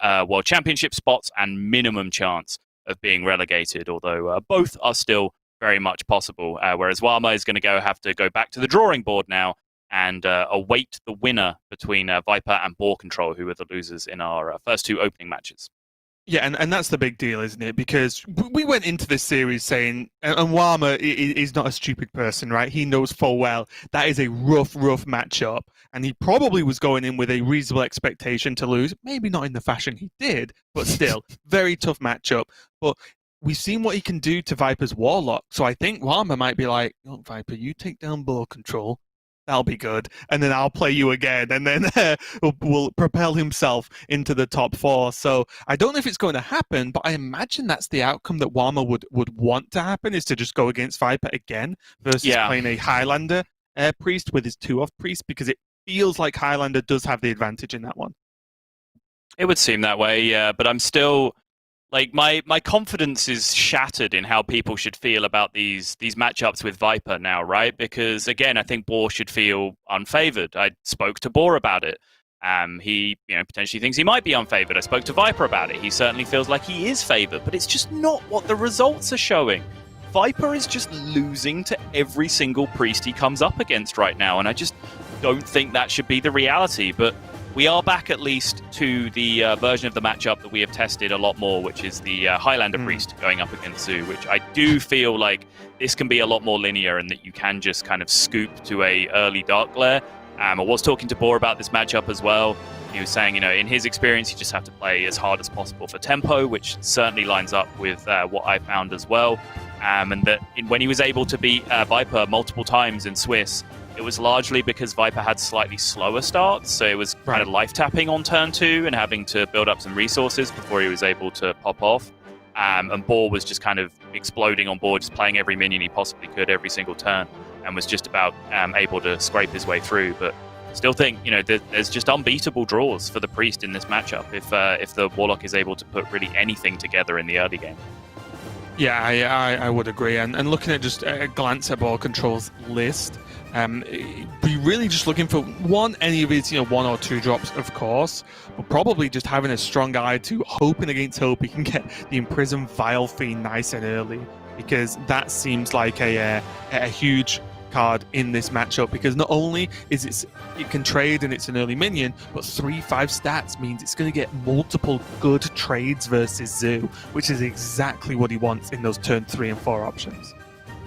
World Championship spots and minimum chance of being relegated, although both are still very much possible. Whereas Wama is going to have to go back to the drawing board now and await the winner between Viper and BoarControl, who were the losers in our first two opening matches. Yeah, and that's the big deal, isn't it? Because we went into this series saying, and Wama is not a stupid person, right? He knows full well that is a rough matchup, and he probably was going in with a reasonable expectation to lose. Maybe not in the fashion he did, but still, very tough matchup. But we've seen what he can do to Viper's Warlock, so I think Wama might be like, "Oh, Viper, you take down BoarControl. That'll be good. And then I'll play you again." And then will propel himself into the top 4. So I don't know if it's going to happen, but I imagine that's the outcome that Wama would want to happen, is to just go against Viper again versus playing a Highlander priest with his 2-off priest, because it feels like Highlander does have the advantage in that one. It would seem that way, yeah. But I'm still... my confidence is shattered in how people should feel about these matchups with Viper now, right? Because, again, I think Boar should feel unfavored. I spoke to Boar about it. He potentially thinks he might be unfavored. I spoke to Viper about it. He certainly feels like he is favored, but it's just not what the results are showing. Viper is just losing to every single priest he comes up against right now, and I just don't think that should be the reality. But we are back at least to the version of the matchup that we have tested a lot more, which is the Highlander Priest going up against Zoo, which I do feel like this can be a lot more linear and that you can just kind of scoop to a early Dark Glare. I was talking to Boar about this matchup as well. He was saying, in his experience, you just have to play as hard as possible for tempo, which certainly lines up with what I found as well. And that when he was able to beat Viper multiple times in Swiss, it was largely because Viper had slightly slower starts, so it was kind of life tapping on turn 2 and having to build up some resources before he was able to pop off. And Boar was just kind of exploding on board, just playing every minion he possibly could every single turn, and was just about able to scrape his way through. But still think, there's just unbeatable draws for the Priest in this matchup if the Warlock is able to put really anything together in the early game. Yeah, I would agree. And looking at just a glance at BoarControl's list, be really just looking for any of his 1 or 2 drops, of course, but probably just having a strong eye to hoping against hope he can get the Imprisoned Vile Fiend nice and early, because that seems like a huge card in this matchup, because not only is it can trade and it's an early minion, but 3-5 stats means it's going to get multiple good trades versus Zoo, which is exactly what he wants in those turn 3 and 4 options.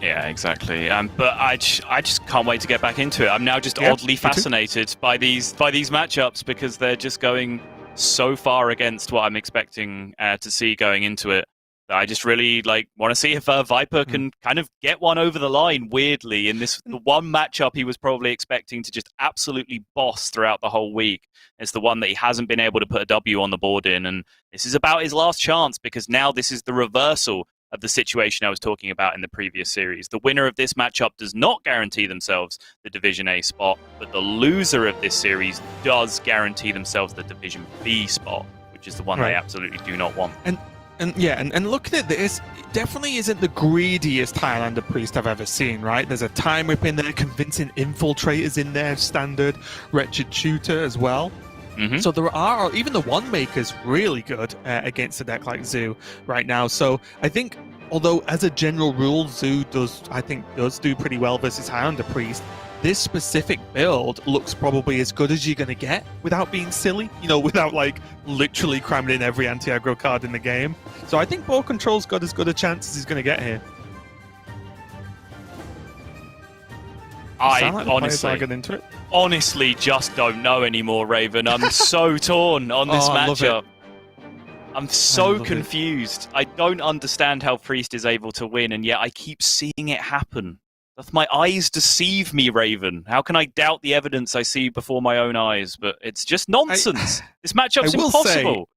Yeah, exactly. But I just can't wait to get back into it. I'm now just oddly fascinated by these matchups, because they're just going so far against what I'm expecting to see going into it. I just really want to see if Viper can kind of get one over the line weirdly in the one matchup he was probably expecting to just absolutely boss throughout the whole week. It's the one that he hasn't been able to put a W on the board in, and this is about his last chance, because now this is the reversal of the situation I was talking about in the previous series. The winner of this matchup does not guarantee themselves the Division A spot, but the loser of this series does guarantee themselves the Division B spot, which is the one they absolutely do not want. And looking at this, it definitely isn't the greediest Highlander Priest I've ever seen, right? There's a Time Rip in there, Convincing Infiltrators in there, standard, Wretched Shooter as well. Mm-hmm. So there are, even the One Maker's really good against a deck like Zoo right now. So I think, although as a general rule, Zoo does do pretty well versus Highlander Priest, this specific build looks probably as good as you're going to get without being silly, without literally cramming in every anti-aggro card in the game. So I think BoarControl's got as good a chance as he's going to get here. I honestly, honestly just don't know anymore, Raven. I'm so torn on this matchup. I'm so confused. I don't understand how Priest is able to win, and yet I keep seeing it happen. My eyes deceive me, Raven. How can I doubt the evidence I see before my own eyes? But it's just nonsense. This matchup's impossible.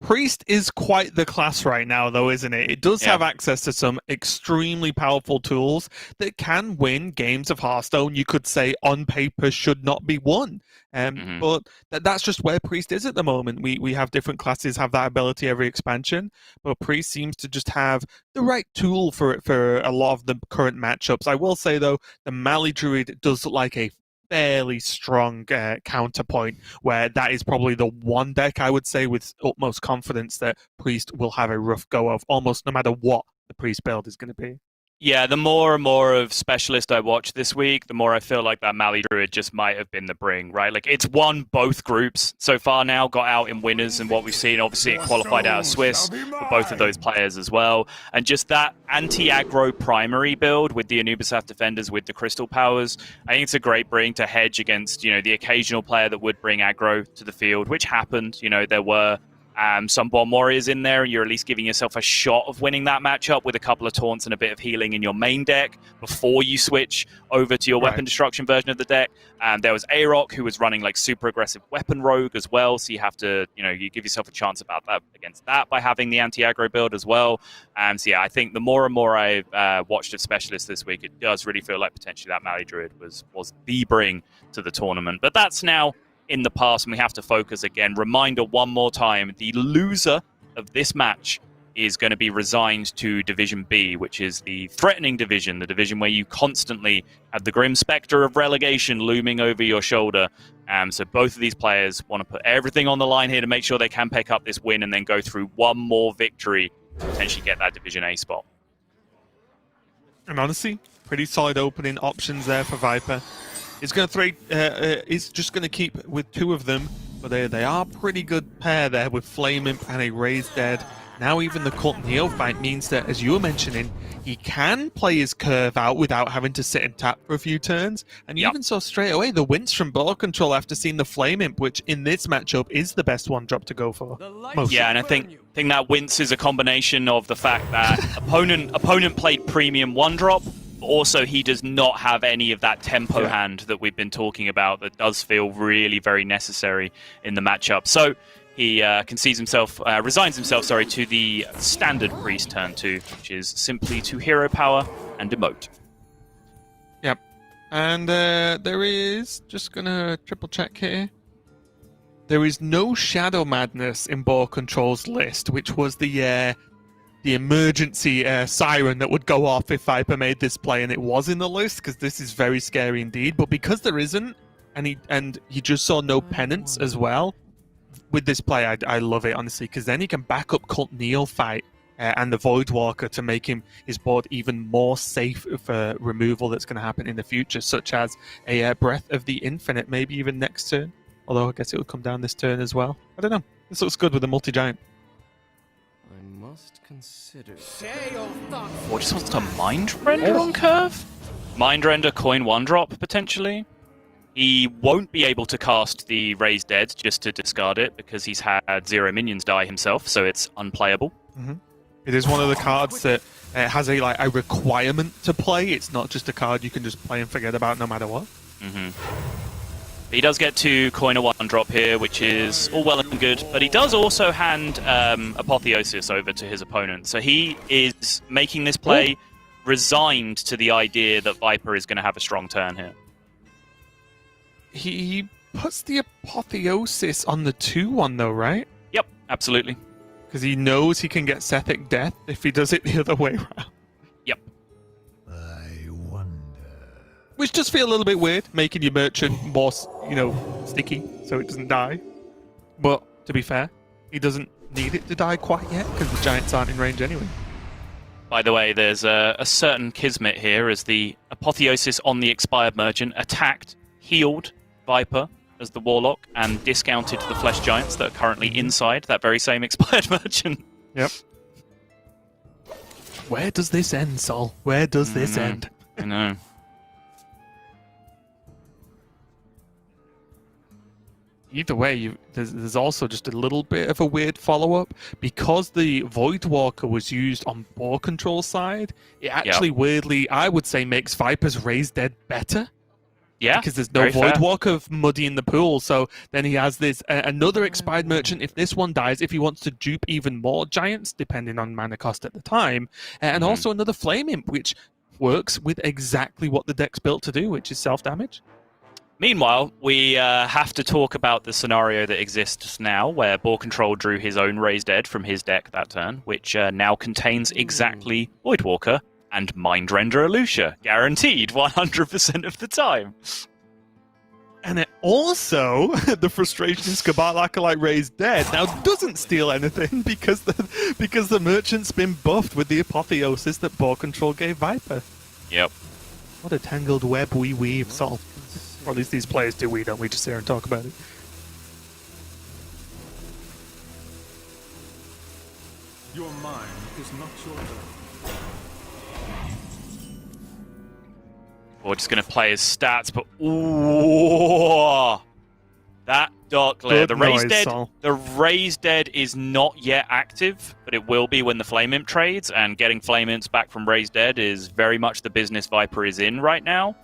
Priest is quite the class right now, though, isn't it? It does have access to some extremely powerful tools that can win games of Hearthstone. You could say on paper should not be won. But that's just where Priest is at the moment. We have different classes have that ability every expansion, but Priest seems to just have the right tool for a lot of the current matchups. I will say, though, the Mali Druid does look like a fairly strong counterpoint where that is probably the one deck I would say with utmost confidence that Priest will have a rough go of almost no matter what the Priest build is going to be. Yeah, the more and more of Specialist I watch this week, the more I feel like that Mali Druid just might have been the bring, right? Like, it's won both groups so far now, got out in winners, and what we've seen, obviously, it qualified out of Swiss for both of those players as well. And just that anti-aggro primary build with the Anubisaf defenders with the Crystal Powers, I think it's a great bring to hedge against, the occasional player that would bring aggro to the field, which happened. There were some Bomb Warriors in there, and you're at least giving yourself a shot of winning that matchup with a couple of taunts and a bit of healing in your main deck before you switch over to your weapon destruction version of the deck. There was A-Rock, who was running like super aggressive weapon rogue as well, so you have to, you give yourself a chance about that against that by having the anti-aggro build as well. So yeah, I think the more and more I've watched of Specialists this week, it does really feel like potentially that Mali Druid was the bring to the tournament. But that's now in the past, and we have to focus again. Reminder one more time, the loser of this match is going to be resigned to Division B, which is the threatening division, the division where you constantly have the grim specter of relegation looming over your shoulder. So both of these players want to put everything on the line here to make sure they can pick up this win and then go through one more victory to potentially get that Division A spot. And honestly, pretty solid opening options there for Viper. He's going to throw. He's just going to keep with two of them, but they are a pretty good pair there with Flame Imp and a Raised Dead. Now even the Cult Neophyte means that, as you were mentioning, he can play his curve out without having to sit and tap for a few turns. And you even saw straight away the wins from BoarControl after seeing the Flame Imp, which in this matchup is the best one drop to go for. Yeah, and I think that wince is a combination of the fact that opponent played premium one drop. Also, he does not have any of that tempo hand that we've been talking about that does feel really very necessary in the matchup. So he resigns himself, to the standard Priest turn 2, which is simply to hero power and emote. Yep. And there is, just going to triple check here, there is no Shadow Madness in BoarControl's list, which was the emergency siren that would go off if Viper made this play, and it was in the list because this is very scary indeed. But because there isn't, and he just saw no penance as well with this play, I love it honestly, because then he can back up Cult Neophyte and the Voidwalker to make his board even more safe for removal that's going to happen in the future, such as a Breath of the Infinite, maybe even next turn. Although I guess it will come down this turn as well. I don't know. This looks good with the multi-giant. Must consider. Or just wants to Mind Render on curve? Mind Render, coin one drop, potentially. He won't be able to cast the Raised Dead just to discard it because he's had 0 minions die himself, so it's unplayable. Mm-hmm. It is one of the cards that has a requirement to play. It's not just a card you can just play and forget about no matter what. Mm-hmm. He does get to coin a one drop here, which is all well and good, but he does also hand Apotheosis over to his opponent. So he is making this play resigned to the idea that Viper is going to have a strong turn here. He puts the Apotheosis on the 2-1 though, right? Yep, absolutely. Because he knows he can get Sethic Death if he does it the other way around. Yep. I wonder. Which does feel a little bit weird, making your merchant more, sticky so it doesn't die. But to be fair, he doesn't need it to die quite yet because the giants aren't in range anyway. By the way, there's a certain kismet here as the Apotheosis on the expired merchant attacked, healed Viper as the Warlock and discounted the Flesh Giants that are currently inside that very same expired merchant. Yep. Where does this end, Sol? Where does this end? I know. Either way, there's also just a little bit of a weird follow-up. Because the Voidwalker was used on BoarControl side, it actually weirdly, I would say, makes Viper's Raised Dead better. Yeah, because there's no Voidwalker muddying the pool, so then he has this another expired merchant. If this one dies, if he wants to dupe even more giants, depending on mana cost at the time, and also another Flame Imp, which works with exactly what the deck's built to do, which is self-damage. Meanwhile, we have to talk about the scenario that exists now, where BoarControl drew his own Raised Dead from his deck that turn, which now contains exactly Voidwalker and Mind Render Alusha, guaranteed 100% of the time. And it also, the frustration is Kabal Acolyte raised dead now doesn't steal anything because the merchant's been buffed with the apotheosis that BoarControl gave Viper. Yep. What a tangled web we weave, Sol. Or at least these players do, we don't. We just sit here and talk about it. Your mind is not your own. We're just going to play his stats, but ooh, that Dark Glare. Good noise, Sol. The Raised Dead is not yet active, but it will be when the Flame Imp trades, and getting Flame Imps back from Raised Dead is very much the business Viper is in right now.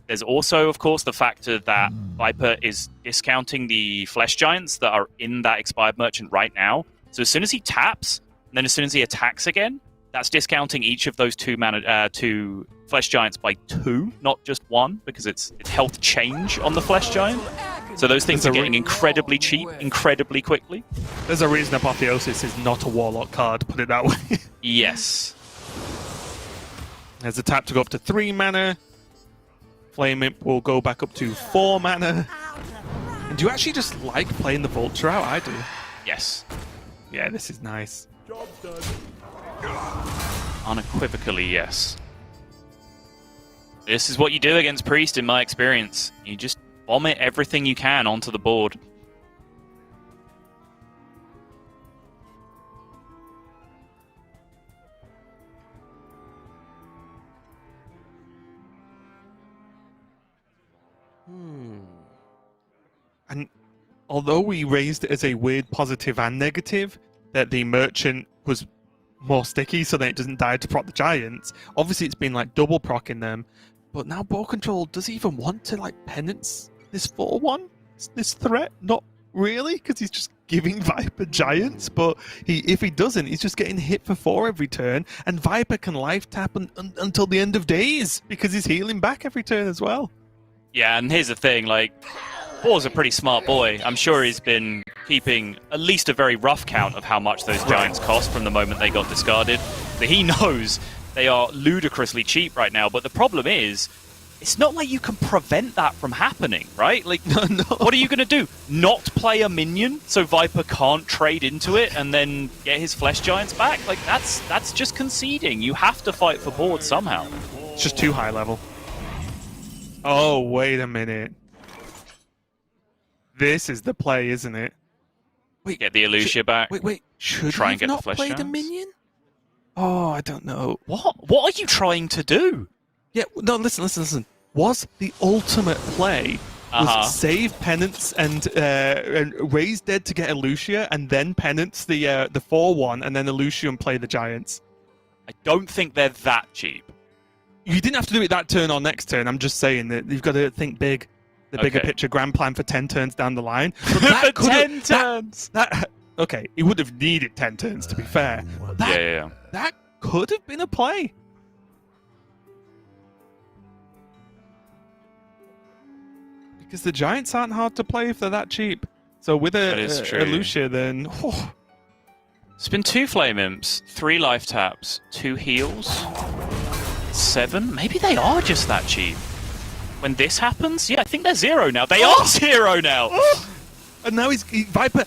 There's also, of course, the factor that Viper is discounting the Flesh Giants that are in that Expired Merchant right now. So as soon as he taps, and then as soon as he attacks again, that's discounting each of those two Flesh Giants by 2, not just 1, because it's health change on the Flesh Giant. So those things are getting incredibly cheap, incredibly quickly. There's a reason Apotheosis is not a Warlock card, put it that way. Yes. There's a tap to go up to 3 mana. Flame Imp will go back up to 4 mana. And do you actually just like playing the Vulture out? I do. Yes. Yeah, this is nice. Job done. Unequivocally, yes. This is what you do against Priest, in my experience. You just vomit everything you can onto the board. And although we raised it as a weird positive and negative, that the merchant was more sticky so that it doesn't die to proc the giants, obviously it's been like double procking them. But now BoarControl, does he even want to like penance this 4-1? This threat? Not really, because he's just giving Viper giants, but if he doesn't, he's just getting hit for 4 every turn, and Viper can life tap until the end of days because he's healing back every turn as well. Yeah, and here's the thing, like, Boar's a pretty smart boy. I'm sure he's been keeping at least a very rough count of how much those giants cost from the moment they got discarded. But he knows they are ludicrously cheap right now, but the problem is, it's not like you can prevent that from happening, right? Like, No. What are you going to do? Not play a minion so Viper can't trade into it and then get his Flesh Giants back? Like, that's just conceding. You have to fight for board somehow. It's just too high level. Oh, wait a minute. This is the play, isn't it? Wait, Get the Elucia back. Wait. Should Try he and get not the Flesh played a Giants? minion? Oh, I don't know. What are you trying to do? Yeah, no, listen. Was the ultimate play was save Penance and raise Dead to get Elucia, and then Penance the 4-1, and then Elucia and play the Giants? I don't think they're that cheap. You didn't have to do it that turn or next turn. I'm just saying that you've got to think big. The bigger Okay. picture, grand plan for 10 turns down the line. But For could've- 10 turns! Okay, he would have needed 10 turns, to be fair. But Yeah. that could have been a play. Because the Giants aren't hard to play if they're that cheap. So with That is true. Elucia, then... It's been 2 Flame Imps, 3 life taps, 2 heals, 7? Maybe they are just that cheap. When this happens, yeah, I think they're 0 now. They are 0 now! And now Viper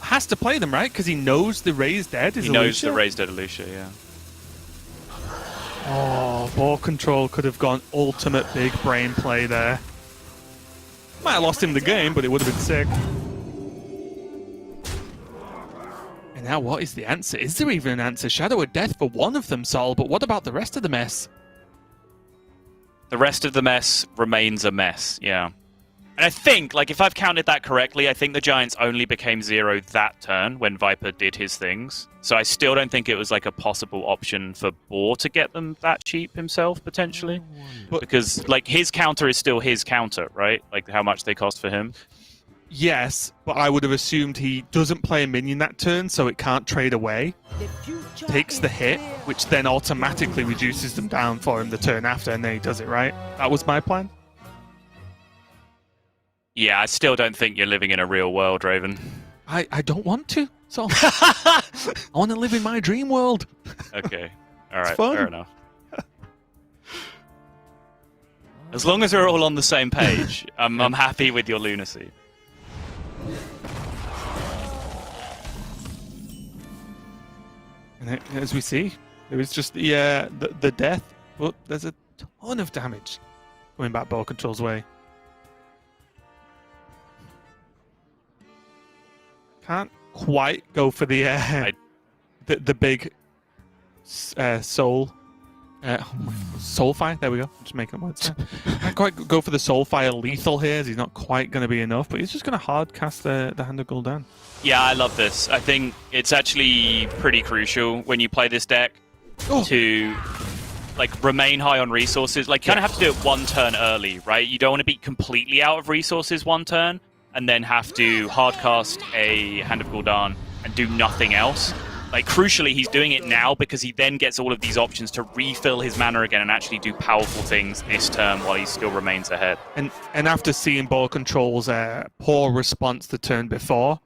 has to play them, right? Because he knows the Raised Dead is He knows Elucia. the Raised Dead Elucia, yeah. Oh, BoarControl could have gone ultimate big brain play there. Might have lost him the game, but it would have been sick. And now what is the answer? Is there even an answer? Shadow of Death for one of them, Sol, but what about the rest of the mess? The rest of the mess remains a mess, yeah. And I think, like, if I've counted that correctly, I think the Giants only became 0 that turn when Viper did his things. So I still don't think it was, like, a possible option for Boar to get them that cheap himself, potentially. Because, like, his counter is still his counter, right? Like, how much they cost for him. Yes, but I would have assumed he doesn't play a minion that turn, so it can't trade away. Takes the hit, which then automatically reduces them down for him the turn after, and then he does it, right? That was my plan. Yeah, I still don't think you're living in a real world, Raven. I don't want to, so I want to live in my dream world. Okay. All right, fun. fair enough. As long as we're all on the same page, I'm happy with your lunacy. And as we see, there is just the death, but there's a ton of damage coming back BoarControl's way. Can't quite go for the big soul. Soulfire, there we go. Just making words. Can't quite go for the Soulfire lethal here, as he's not quite going to be enough, but he's just going to hard cast the Hand of Gul'dan. Yeah, I love this. I think it's actually pretty crucial when you play this deck to remain high on resources. Like, you kind of have to do it one turn early, right? You don't want to be completely out of resources one turn and then have to hard cast a Hand of Gul'dan and do nothing else. Like, crucially, he's doing it now because he then gets all of these options to refill his mana again and actually do powerful things this turn while he still remains ahead. And after seeing BoarControl's poor response the turn before,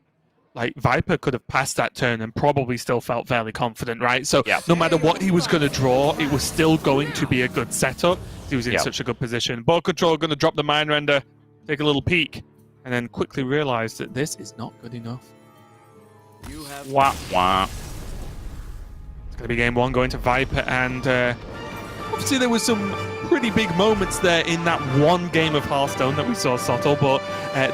like, Viper could have passed that turn and probably still felt fairly confident, right? So no matter what he was going to draw, it was still going to be a good setup. He was in such a good position. BoarControl going to drop the Mind Render, take a little peek, and then quickly realize that this is not good enough. Wah, wah. It's going to be game one going to Viper, and obviously there was some pretty big moments there in that one game of Hearthstone that we saw subtle, but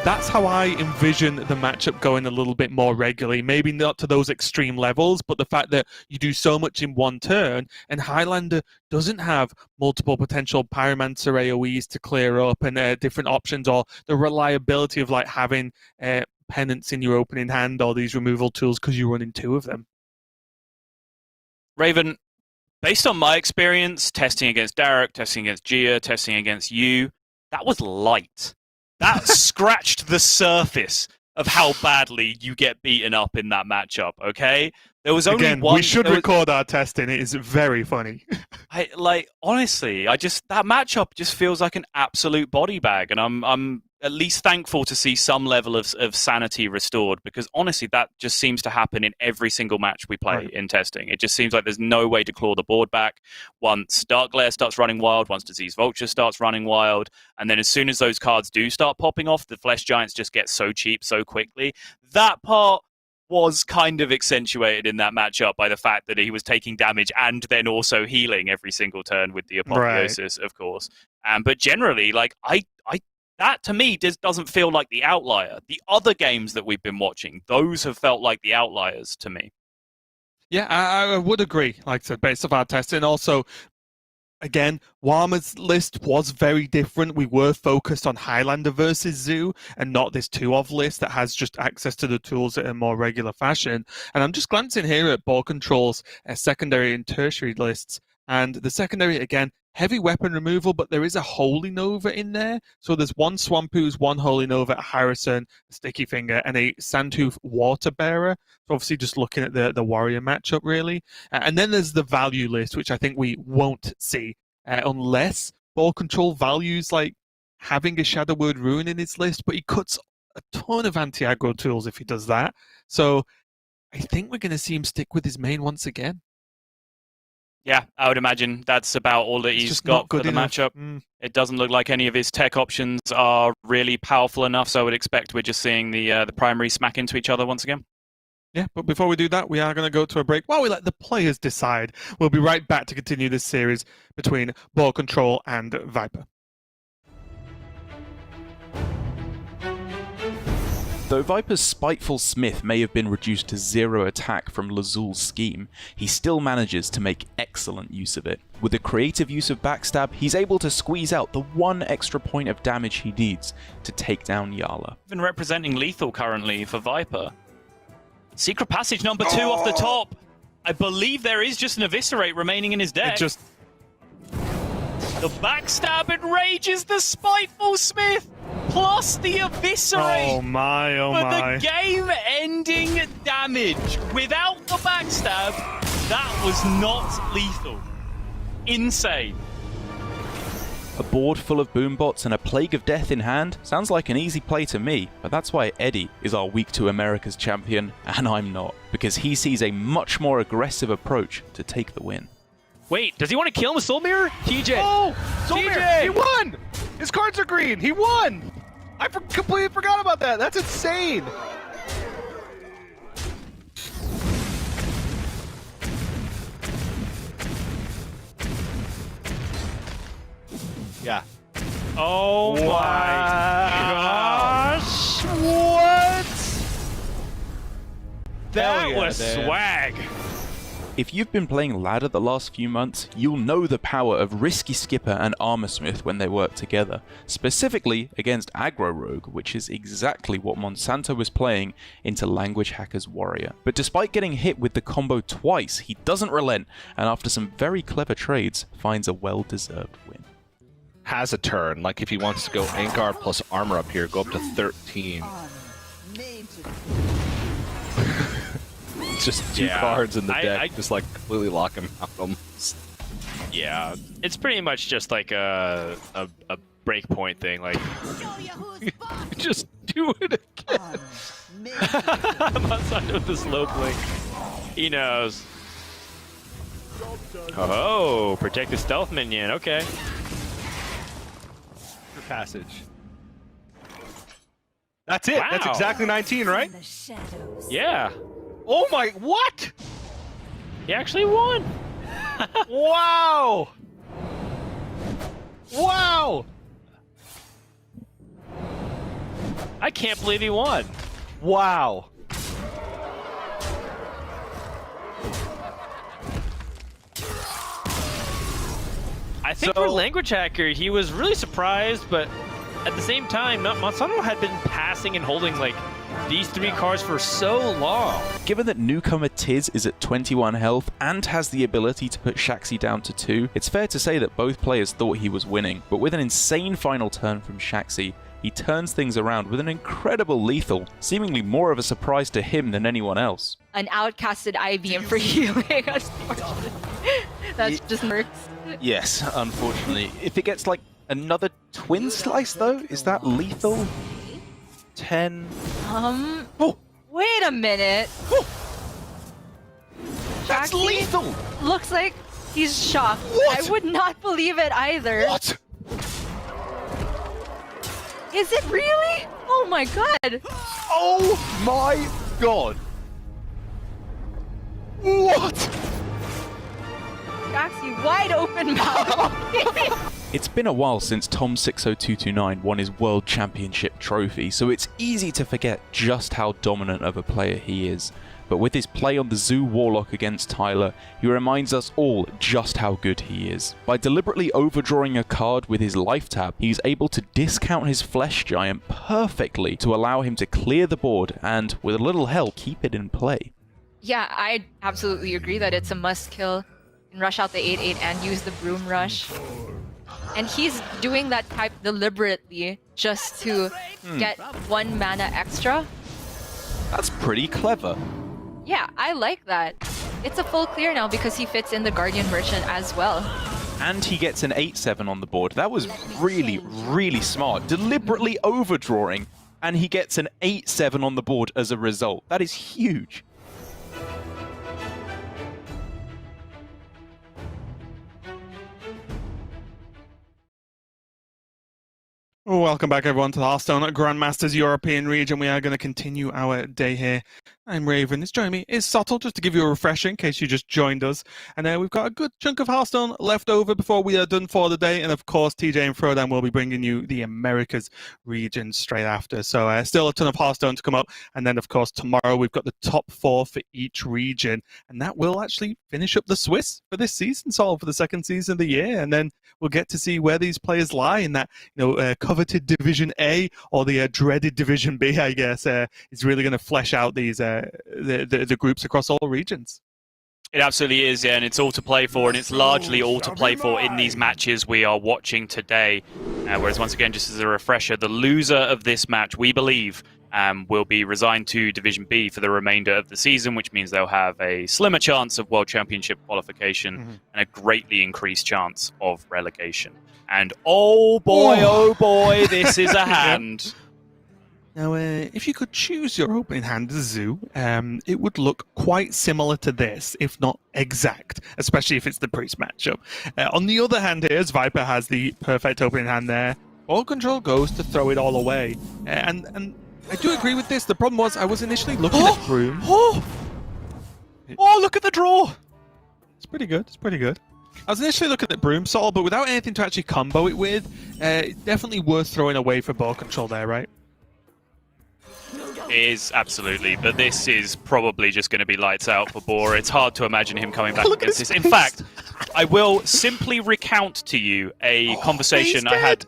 that's how I envision the matchup going a little bit more regularly. Maybe not to those extreme levels, but the fact that you do so much in one turn, and Highlander doesn't have multiple potential Pyromancer AoEs to clear up and different options, or the reliability of like having Penance in your opening hand or these removal tools because you're running two of them. Raven, based on my experience testing against Derek, testing against Gia, testing against you, that was light. That scratched the surface of how badly you get beaten up in that matchup, okay? There was only one... we should record our testing. It is very funny. Honestly, that matchup just feels like an absolute body bag, and I'm at least thankful to see some level of sanity restored, because honestly, that just seems to happen in every single match we play in testing. It just seems like there's no way to claw the board back once Dark Glare starts running wild, once Disease Vulture starts running wild, and then as soon as those cards do start popping off, the Flesh Giants just get so cheap so quickly. That part was kind of accentuated in that matchup by the fact that he was taking damage and then also healing every single turn with the Apotheosis, of course. But generally, that to me doesn't feel like the outlier. The other games that we've been watching, those have felt like the outliers to me. Yeah, I would agree, like I said, based off our testing. Also, again, Warma's list was very different. We were focused on Highlander versus Zoo and not this 2-of list that has just access to the tools in a more regular fashion. And I'm just glancing here at BoarControl's secondary and tertiary lists. And the secondary, again, heavy weapon removal, but there is a Holy Nova in there. So there's one Swampoo's, one Holy Nova, a Harrison, a Sticky Finger, and a Sandtooth Water Bearer. So obviously just looking at the warrior matchup, really. And then there's the value list, which I think we won't see unless BoarControl values like having a Shadow Word Ruin in his list, but he cuts a ton of anti-aggro tools if he does that. So I think we're going to see him stick with his main once again. Yeah, I would imagine that's about all that he's got for the matchup. It doesn't look like any of his tech options are really powerful enough, so I would expect we're just seeing the primary smack into each other once again. Yeah, but before we do that, we are going to go to a break while we let the players decide. We'll be right back to continue this series between BoarControl and Viper. Though Viper's spiteful Smith may have been reduced to 0 attack from Lazul's scheme, he still manages to make excellent use of it. With a creative use of backstab, he's able to squeeze out the one extra point of damage he needs to take down Yala. Even representing lethal currently for Viper. Secret Passage number 2 off the top. I believe there is just an Eviscerate remaining in his deck. The backstab enrages the spiteful Smith, plus the Eviscerate. Oh my, oh my. For the game-ending damage. Without the backstab, that was not lethal. Insane. A board full of boombots and a Plague of Death in hand sounds like an easy play to me, but that's why Eddie is our Week 2 America's champion, and I'm not, because he sees a much more aggressive approach to take the win. Wait, does he want to kill him with Soul Mirror? TJ! Oh! Soul Mirror! He won! His cards are green. He won. I completely forgot about that. That's insane. Yeah. Oh my gosh! What? That Hell yeah, was Dan. swag. If you've been playing ladder the last few months, you'll know the power of Risky Skipper and Armorsmith when they work together, specifically against Aggro Rogue, which is exactly what Monsanto was playing into Language Hacker's Warrior. But despite getting hit with the combo twice, he doesn't relent, and after some very clever trades, finds a well-deserved win. Has a turn. Like if he wants to go Angar plus armor up here, go up to 13. Just two Yeah. cards in the I- deck, I- just like completely lock him out almost. Yeah, it's pretty much just like a breakpoint thing. Like, Just do it again. I'm outside of the slow blink. He knows. Oh, protect the stealth minion. Okay. For passage. That's it. That's Wow. exactly 19, right? Yeah, Oh my, what? he actually won. Wow! Wow! I can't believe he won. Wow! I think So- for Language Hacker, he was really surprised, but at the same time, Monsanto had been passing and holding like these three cards for so long. Given that newcomer Tiz is at 21 health and has the ability to put Shaxi down to 2, it's fair to say that both players thought he was winning, but with an insane final turn from Shaxi, he turns things around with an incredible lethal, seemingly more of a surprise to him than anyone else. An outcasted I-beam for healing, unfortunately. That's just works. Yes, unfortunately. If it gets like another twin slice though, is that lethal? 10... Oh! Wait a minute. That's Shaxi lethal! looks like he's shocked. What? I would not believe it either. What? Is it really? Oh my god. Oh my god! What? Shaxi wide open mouth. It's been a while since Tom60229 won his World Championship trophy, so it's easy to forget just how dominant of a player he is. But with his play on the Zoo Warlock against Tyler, he reminds us all just how good he is. By deliberately overdrawing a card with his life tab, he's able to discount his Flesh Giant perfectly to allow him to clear the board and, with a little help, keep it in play. Yeah, I absolutely agree that it's a must kill. And rush out the 8/8 and use the Broom Rush. And he's doing that type deliberately just to get 1 mana extra. That's pretty clever. Yeah, I like that. It's a full clear now because he fits in the Guardian Merchant as well. And he gets an 8/7 on the board. That was really, really smart. Deliberately overdrawing, and he gets an 8/7 on the board as a result. That is huge. Welcome back, everyone, to the Hearthstone Grandmasters European region. We are going to continue our day here. I'm Raven. It's joining me is Sottle, just to give you a refresher in case you just joined us. And we've got a good chunk of Hearthstone left over before we are done for the day. And of course, TJ and Frodan will be bringing you the Americas region straight after. So still a ton of Hearthstone to come up. And then, of course, tomorrow we've got the top 4 for each region. And that will actually finish up the Swiss for this season, Sol, for the second season of the year. And then we'll get to see where these players lie in that, coveted Division A or the dreaded Division B, I guess, is really going to flesh out these the groups across all regions. It absolutely is, yeah, and it's all to play for, and it's largely all to play for in these matches we are watching today. Whereas, once again, just as a refresher, the loser of this match, we believe, will be resigned to Division B for the remainder of the season, which means they'll have a slimmer chance of World Championship qualification and a greatly increased chance of relegation. And oh boy, this is a hand. Now, if you could choose your opening hand, Zoo, it would look quite similar to this, if not exact, especially if it's the Priest matchup. On the other hand here, as Viper has the perfect opening hand there, BoarControl goes to throw it all away. And I do agree with this. The problem was I was initially looking at Broom. Oh, look at the draw. It's pretty good. It's pretty good. I was initially looking at Broomsaw, but without anything to actually combo it with, it's definitely worth throwing away for BoarControl there, right? It is, absolutely, but this is probably just going to be lights out for Boar. It's hard to imagine him coming back Look at against his this. In face. fact, I will simply recount to you a conversation I had.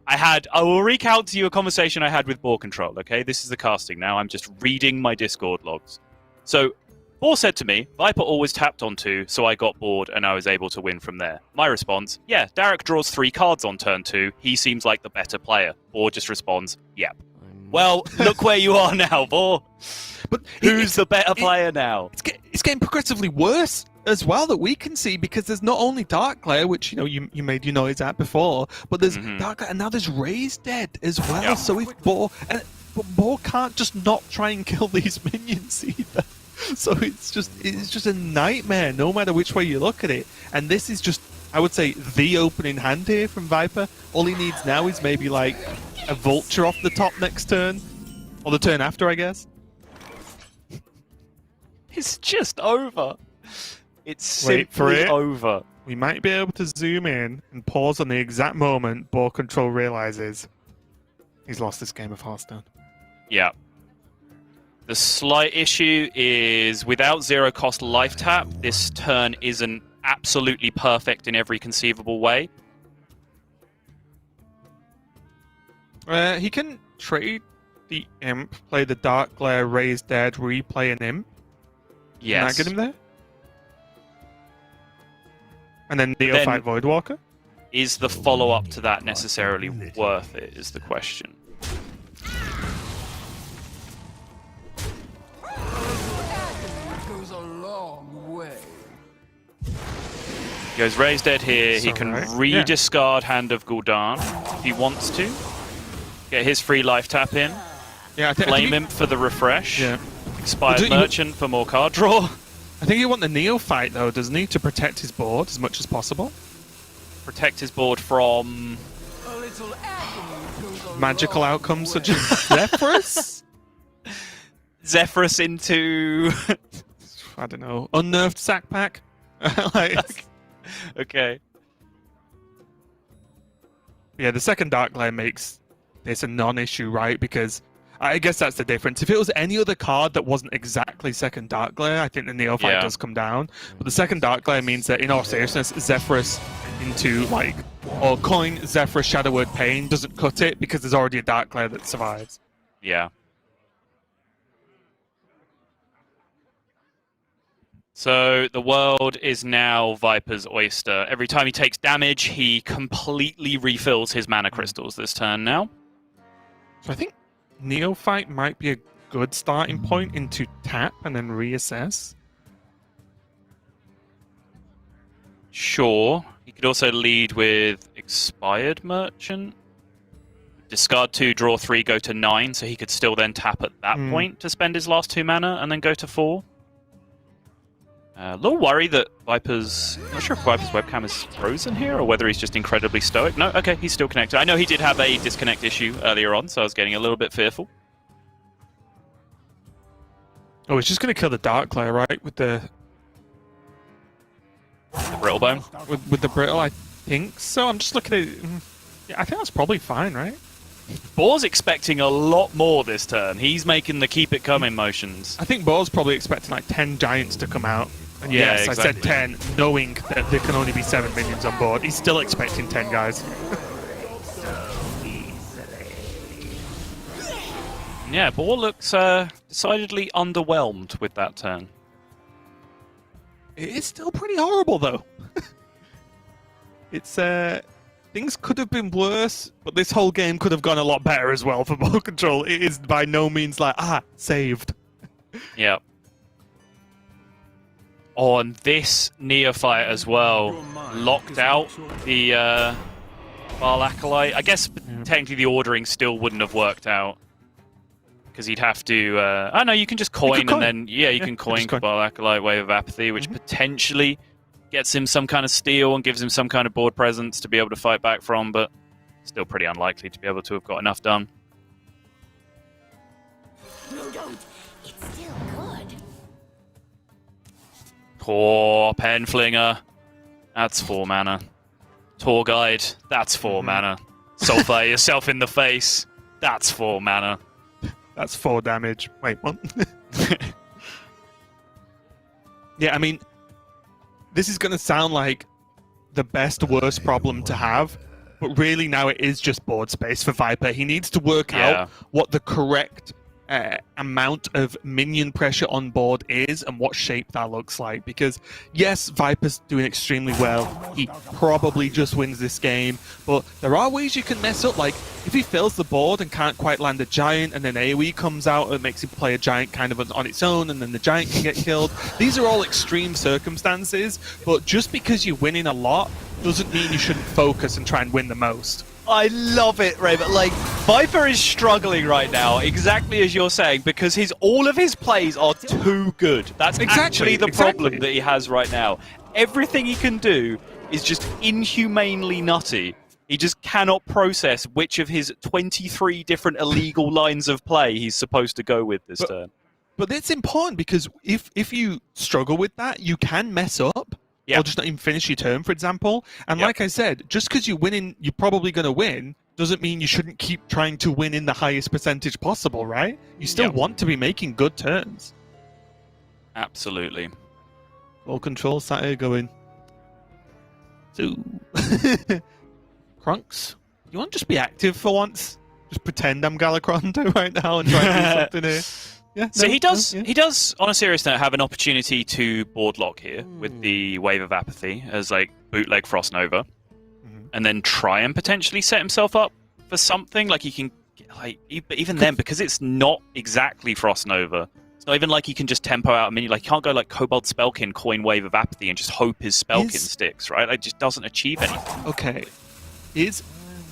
I will recount to you a conversation I had with BoarControl, okay? This is the casting now. I'm just reading my Discord logs. So, Boar said to me, Viper always tapped on 2, so I got bored and I was able to win from there. My response, yeah, Derek draws 3 cards on turn 2. He seems like the better player. Boar just responds, yep. Well, look where you are now, Boar. But Who's the better player now? It's getting progressively worse as well that we can see, because there's not only Darkglare, which you made your noise at before, but there's Darkglare, and now there's Ray's dead as well. Yeah. So if but Boar can't just not try and kill these minions either. So it's just a nightmare no matter which way you look at it. And this is just, I would say, the opening hand here from Viper. All he needs now is maybe like a vulture off the top next turn, or the turn after, I guess. It's just over. It's Wait for simply it. over. We might be able to zoom in and pause on the exact moment BoarControl realizes he's lost this game of Hearthstone. Yeah. The slight issue is without zero cost life tap, this turn isn't absolutely perfect in every conceivable way. He can trade the Imp, play the Darkglare, Raise Dead, replay an Imp. Yes. Can that get him there? And then Neophyte Voidwalker? Is the follow-up to that necessarily worth it, is the question. Goes a long way. He goes Raise Dead here. He That's can alright. re-discard Hand of Gul'dan if he wants to. Get his free life tap in. Yeah, I think Flame Imp for the refresh. Yeah. Expired Do you- Merchant for more card draw. I think you want the Neophyte though, doesn't he, to protect his board as much as possible? Protect his board from... A little agony goes a Magical long outcomes such way. as Zephyrus? Zephyrus into... I don't know. Unnerved Sack Pack? Like, Okay. yeah, the second Darkglare makes this a non-issue, right? Because I guess that's the difference. If it was any other card that wasn't exactly second Darkglare, I think the Neophyte Yeah. does come down. But the second Darkglare means that, in all seriousness, Zephyrus into, like, or calling Zephyrus Shadow Word Pain doesn't cut it because there's already a Darkglare that survives. Yeah. So the world is now Viper's oyster. Every time he takes damage, he completely refills his mana crystals this turn now. So I think Neophyte might be a good starting point into tap and then reassess. Sure. He could also lead with Expired Merchant. Discard 2, draw 3, go to 9, so he could still then tap at that point to spend his last 2 mana and then go to 4. A little worry that Viper's... I'm not sure if Viper's webcam is frozen here or whether he's just incredibly stoic. No, okay, he's still connected. I know he did have a disconnect issue earlier on, so I was getting a little bit fearful. Oh, he's just going to kill the Darkglare, right? With the Brittlebone. with the Brittle, I think so. I'm just looking at it. Yeah, I think that's probably fine, right? Boar's expecting a lot more this turn. He's making the keep it coming motions. I think Bo's probably expecting like 10 Giants to come out. And Yeah, yes, exactly. I said 10, knowing that there can only be 7 minions on board. He's still expecting 10 guys. Yeah, Boar looks decidedly underwhelmed with that turn. It is still pretty horrible, though. It's things could have been worse, but this whole game could have gone a lot better as well for BoarControl. It is by no means like saved. Yeah. Oh, and this Neophyte as well locked out the Baal Acolyte. I guess technically the ordering still wouldn't have worked out. Because he'd have to... oh, no, you can just coin, coin. and then... Yeah, you can coin just coin. Baal Acolyte, Wave of Apathy, which potentially gets him some kind of steal and gives him some kind of board presence to be able to fight back from, but still pretty unlikely to be able to have got enough done. No, don't. It's still good. Poor Penflinger. That's 4 mana. Tour Guide. That's 4 mana. Soulfire yourself in the face. That's 4 mana. That's 4 damage. Wait, what? Yeah, I mean, this is going to sound like the best worst problem to have, but really now it is just board space for Viper. He needs to work out what the correct amount of minion pressure on board is and what shape that looks like, because yes, Viper's doing extremely well. He probably just wins this game, but there are ways you can mess up. Like if he fills the board and can't quite land a giant, and then AoE comes out and makes him play a giant kind of on its own, and then the giant can get killed. These are all extreme circumstances, but just because you're winning a lot doesn't mean you shouldn't focus and try and win the most. I love it, Ray, but like Viper is struggling right now, exactly as you're saying, because all of his plays are too good. That's actually the problem that he has right now. Everything he can do is just inhumanely nutty. He just cannot process which of his 23 different illegal lines of play he's supposed to go with this turn. But it's important, because if you struggle with that, you can mess up. Or just not even finish your turn, for example. And like I said, just because you're winning, you're probably going to win, doesn't mean you shouldn't keep trying to win in the highest percentage possible, right? You still want to be making good turns. Absolutely. BoarControl sat here going, so, Crunks, you want to just be active for once? Just pretend I'm Galacrondo right now and try and do something here. Yeah, so he does, on a serious note, have an opportunity to board lock here with the Wave of Apathy as like bootleg Frost Nova, and then try and potentially set himself up for something. Like he can, like even then, because it's not exactly Frost Nova, it's not even like he can just tempo out a minion. Like he can't go like Kobold Spellkin, coin Wave of Apathy, and just hope his Spellkin sticks, right? Like just doesn't achieve anything. Okay,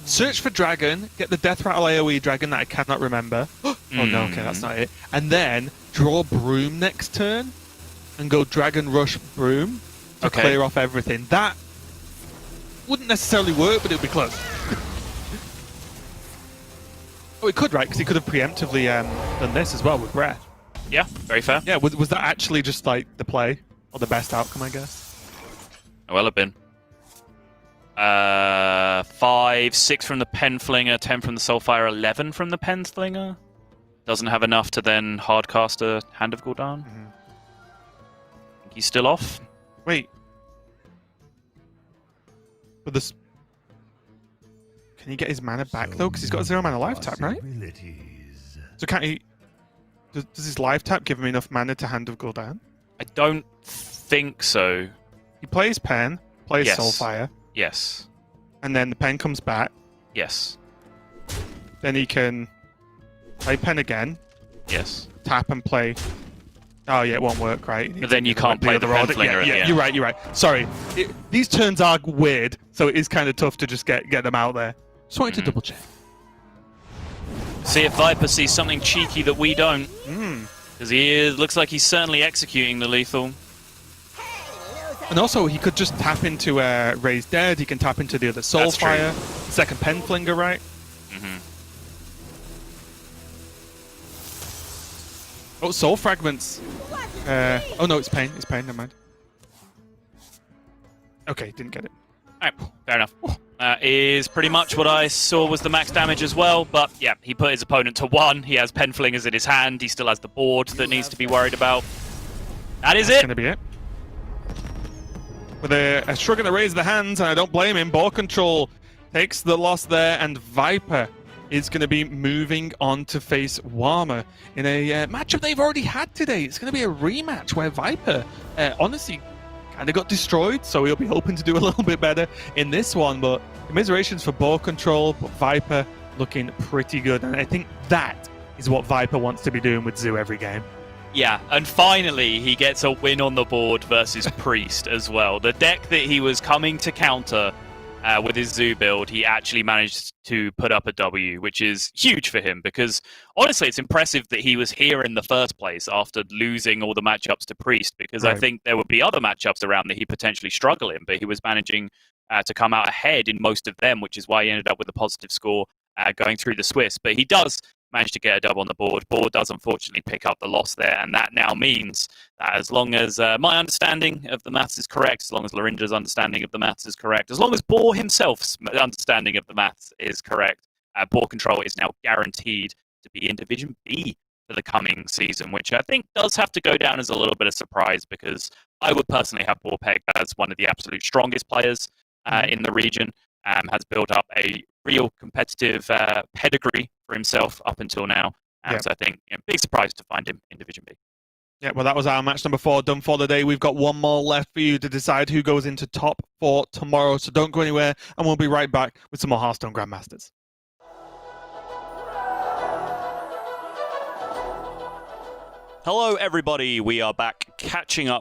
search for dragon, get the Death Rattle AoE dragon that I cannot remember. Oh no, okay, that's not it. And then draw Broom next turn and go Dragon Rush Broom to clear off everything. That wouldn't necessarily work, but it would be close. Oh, it could, right? Because he could have preemptively done this as well with Breath. Yeah, very fair. Yeah, was that actually just like the play or the best outcome, I guess? It will have been. 5, 6 from the Penflinger, 10 from the Soulfire, 11 from the Penflinger. Doesn't have enough to then hardcast a Hand of Gul'dan. Think he's still off. Wait. But this... Can he get his mana back though? Because he's got a 0 mana life tap, right? So can't he... Does his life tap give him enough mana to Hand of Gul'dan? I don't think so. He plays Pen, plays Soulfire. Yes. And then the Pen comes back. Yes. Then he can play Pen again. Yes. Tap and play. Oh yeah, it won't work, right? But then you can't play the Penflinger. Yeah, you're right. You're right. Sorry, these turns are weird, so it is kind of tough to just get them out there. Just wanted to double check. See if Viper sees something cheeky that we don't. Because looks like he's certainly executing the lethal. And also, he could just tap into Raise Dead. He can tap into the other Soulfire, second Penflinger, right? Oh, Soul Fragments. Oh no, it's Pain. It's Pain. Never mind. Okay, didn't get it. Alright, fair enough. Is pretty much what I saw was the max damage as well, but yeah, he put his opponent to 1. He has Penflingers in his hand. He still has the board that needs to be worried about. That's That's going to be it. With a shrug and a raise of the hands, and I don't blame him, BoarControl takes the loss there, and Viper is going to be moving on to face Warmer in a matchup they've already had today. It's going to be a rematch where Viper honestly kind of got destroyed, so he'll be hoping to do a little bit better in this one. But commiserations for BoarControl, but Viper looking pretty good, and I think that is what Viper wants to be doing with Zoo every game. Yeah, and finally he gets a win on the board versus Priest as well. The deck that he was coming to counter with his Zoo build, he actually managed to put up a W, which is huge for him because honestly it's impressive that he was here in the first place after losing all the matchups to Priest, because I think there would be other matchups around that he potentially struggle in, but he was managing to come out ahead in most of them, which is why he ended up with a positive score going through the Swiss. But he does manage to get a dub on the board. Boar does unfortunately pick up the loss there, and that now means that as long as my understanding of the maths is correct, as long as Lorinda's understanding of the maths is correct, as long as Boar himself's understanding of the maths is correct, BoarControl is now guaranteed to be in Division B for the coming season, which I think does have to go down as a little bit of surprise, because I would personally have Boar pegged as one of the absolute strongest players in the region. Has built up a real competitive pedigree for himself up until now. So I think big surprise to find him in Division B. Yeah, well, that was our match number 4 done for the day. We've got one more left for you to decide who goes into top 4 tomorrow. So don't go anywhere, and we'll be right back with some more Hearthstone Grandmasters. Hello, everybody. We are back catching up